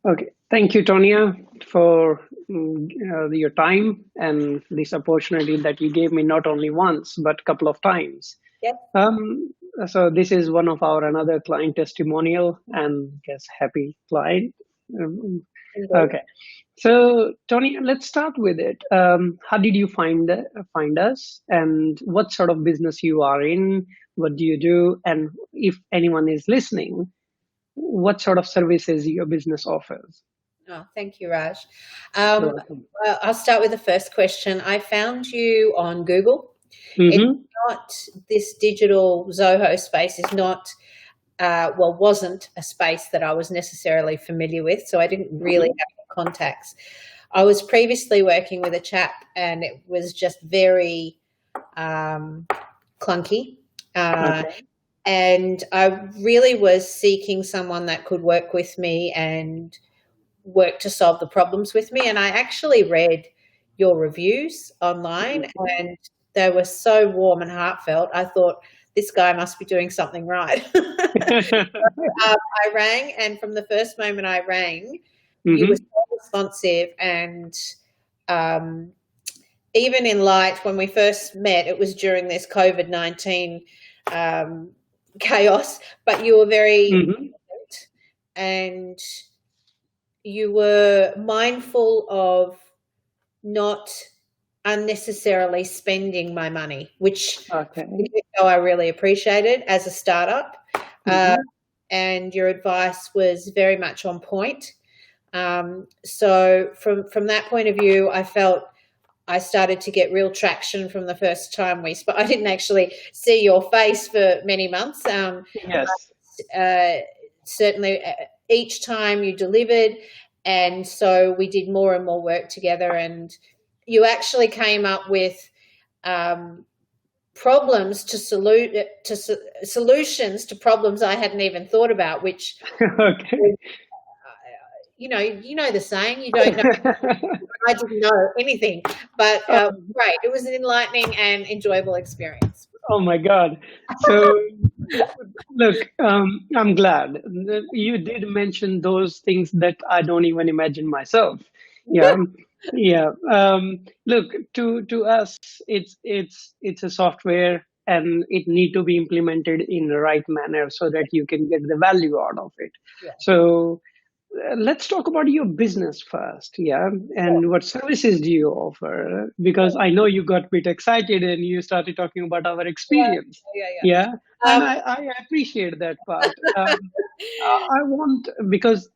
Okay. Thank you, Tonia, for your time and this opportunity that you gave me not only once, but a couple of times. Yep. Um, so this is one of our another client testimonial and guess happy client. Um, Indeed. okay. So Tony, let's start with it. How did you find us, and what sort of business you are in? What do you do? And if anyone is listening, what sort of services your business offers? Oh, thank you, Raj. You're Um, welcome. I'll start with the first question. I found you on Google. It's Mm-hmm. not this digital Zoho space is not wasn't a space that I was necessarily familiar with, so I didn't really have contacts. I was previously working with a chap, and it was just very clunky. Okay. And I really was seeking someone that could work with me and work to solve the problems with me. And I actually read your reviews online, and they were so warm and heartfelt. I thought, this guy must be doing something right. I rang, and from the first moment I rang, you were Mm-hmm. so responsive. And um, even in light, when we first met, it was during this COVID-19 um, chaos, but you were very, Mm-hmm. and you were mindful of not unnecessarily spending my money, which Okay. I really appreciated as a startup. Uh, Mm-hmm. and your advice was very much on point. So from that point of view, I felt I started to get real traction from the first time we spoke. I didn't actually see your face for many months. Yes. Certainly, each time you delivered, and so we did more and more work together. And you actually came up with problems solutions to problems I hadn't even thought about. Which, Okay. you know the saying, you don't know. I didn't know anything, but great. It was an enlightening and enjoyable experience. Oh my God. So, look, I'm glad that you did mention those things that I don't even imagine myself. Yeah. Yeah. Look, to us, it's a software and it need to be implemented in the right manner so that you can get the value out of it. Yeah. So let's talk about your business first, yeah, and what services do you offer, because I know you got a bit excited and you started talking about our experience, Yeah. yeah, and Um, I appreciate that part. I want, because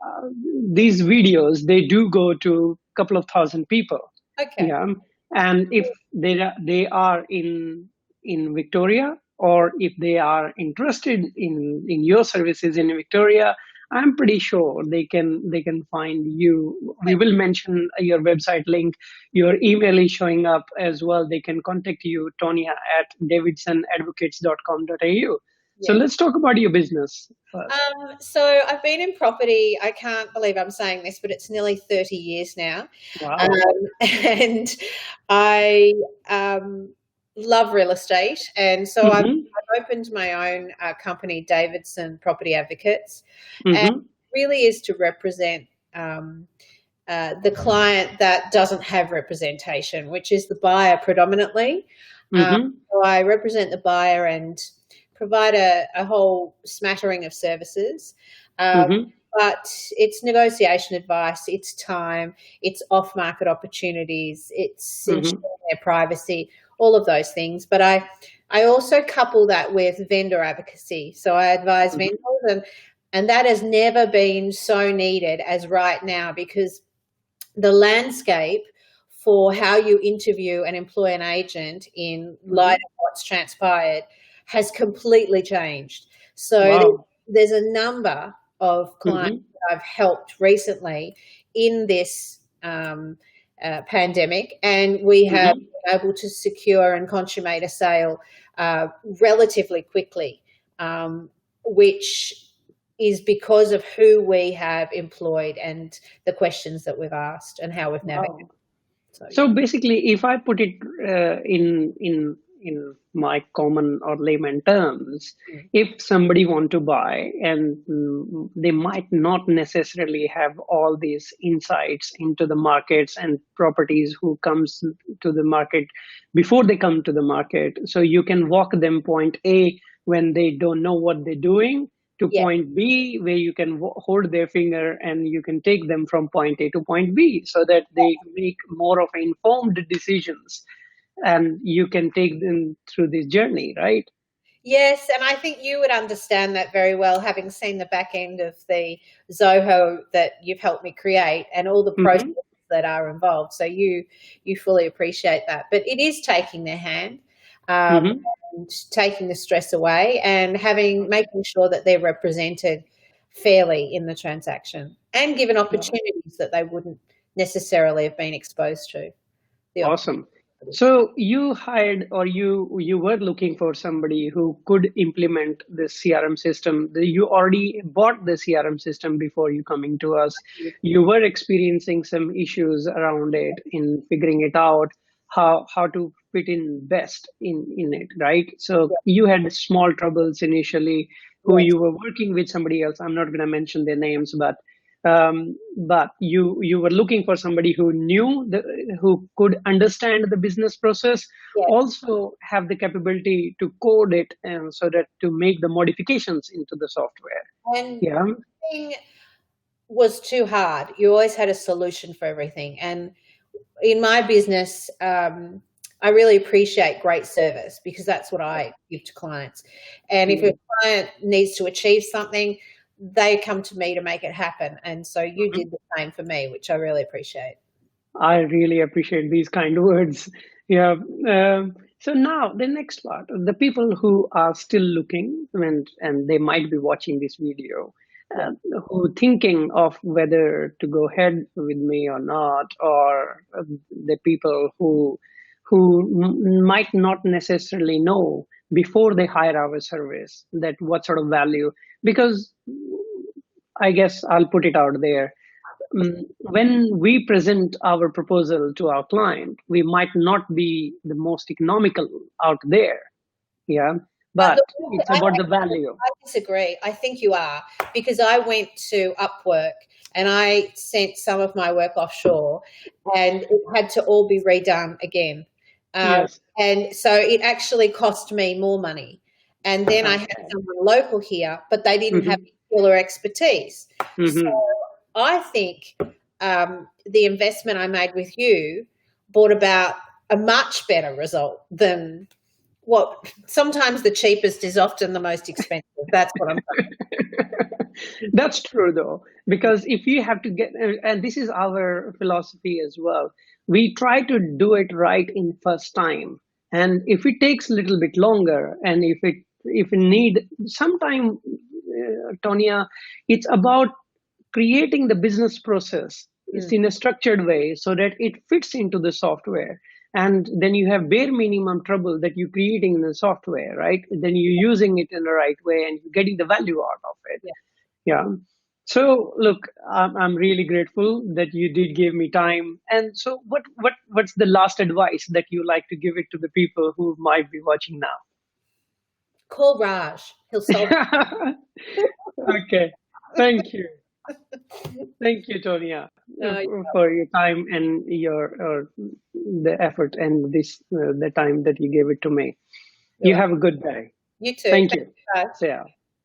these videos, they do go to a couple of thousand people, okay. yeah, and if they are in Victoria, or if they are interested in your services in Victoria, I'm pretty sure they can find you. We will mention your website link. Your email is showing up as well. They can contact you, Tonya at davidsonadvocates.com.au. So Yeah. let's talk about your business first. So I've been in property. I can't believe I'm saying this, but it's nearly 30 years now. Um, Wow. and I love real estate. And so Mm-hmm. I've opened my own company, Davidson Property Advocates. And Mm-hmm. it really is to represent the client that doesn't have representation, which is the buyer predominantly. Mm-hmm. So I represent the buyer and provide a whole smattering of services. Mm-hmm. But it's negotiation advice, it's time, it's off-market opportunities, it's Mm-hmm. ensuring their privacy, all of those things. But I also couple that with vendor advocacy. So I advise Mm-hmm. vendors, and that has never been so needed as right now, because the landscape for how you interview and employ an agent in light Mm-hmm. of what's transpired has completely changed. So Wow. there's a number of clients Mm-hmm. that I've helped recently in this pandemic, and we have Mm-hmm. been able to secure and consummate a sale relatively quickly, which is because of who we have employed and the questions that we've asked and how we've navigated. Wow. So So yeah. basically, if I put it in my common or layman terms, Mm. if somebody want to buy and they might not necessarily have all these insights into the markets and properties who comes to the market before they come to the market, so you can walk them point A when they don't know what they're doing to Yeah. point B, where you can hold their finger and you can take them from point A to point B so that they make more of informed decisions and you can take them through this journey, right? Yes, and I think you would understand that very well, having seen the back end of the Zoho that you've helped me create and all the processes Mm-hmm. that are involved. So you fully appreciate that. But it is taking their hand, um, Mm-hmm. and taking the stress away, and making sure that they're represented fairly in the transaction and given opportunities that they wouldn't necessarily have been exposed to. The Awesome. opportunities. So you hired or you were looking for somebody who could implement this CRM system. You already bought the CRM system before you coming to us. You were experiencing some issues around it in figuring it out, how to fit in best in it, right? So you had small troubles initially, who Yes. you were working with somebody else. I'm not going to mention their names, but you were looking for somebody who who could understand the business process, Yes. also have the capability to code it, and so that to make the modifications into the software. And Yeah. nothing was too hard. You always had a solution for everything. And in my business, I really appreciate great service because that's what I give to clients. And if a client needs to achieve something, they come to me to make it happen. And so you Mhm. did the same for me, which I really appreciate. I really appreciate these kind words. Yeah. So now the next part, the people who are still looking and they might be watching this video, Yeah. who thinking of whether to go ahead with me or not, or the people who might not necessarily know before they hire our service that what sort of value, because I guess I'll put it out there. When we present our proposal to our client, we might not be the most economical out there, yeah, But but look, it's I about the value. disagree. I think you are because I went to Upwork and I sent some of my work offshore, and it had to all be redone again. Um, Yes. and so it actually cost me more money. And then I had Okay. someone local here, but they didn't have Hmm. skill or expertise. So Hmm. I think the investment I made with you brought about a much better result than what sometimes the cheapest is often the most expensive. That's what I'm That's true, though, because if you have to get, and this is our philosophy as well, we try to do it right in first time. And if it takes a little bit longer, and if it need some time, Tonya, it's about creating the business process is saying. in a structured way so that it fits into the software, and then you have bare minimum trouble that you're creating in the software, right? Then you're using it in the right way and you're getting the value out of it. Yeah. Yeah. So look, I'm really grateful that you did give me time. And so what's the last advice that you like to give it to the people who might be watching Call Raj. He'll solve now? Okay. Thank you. Thank you, Tonia, it. for your time and your the effort and this the time that you gave it to me. You're You right. have a good day. You too. Thank Thank you. you, Raj. Yeah.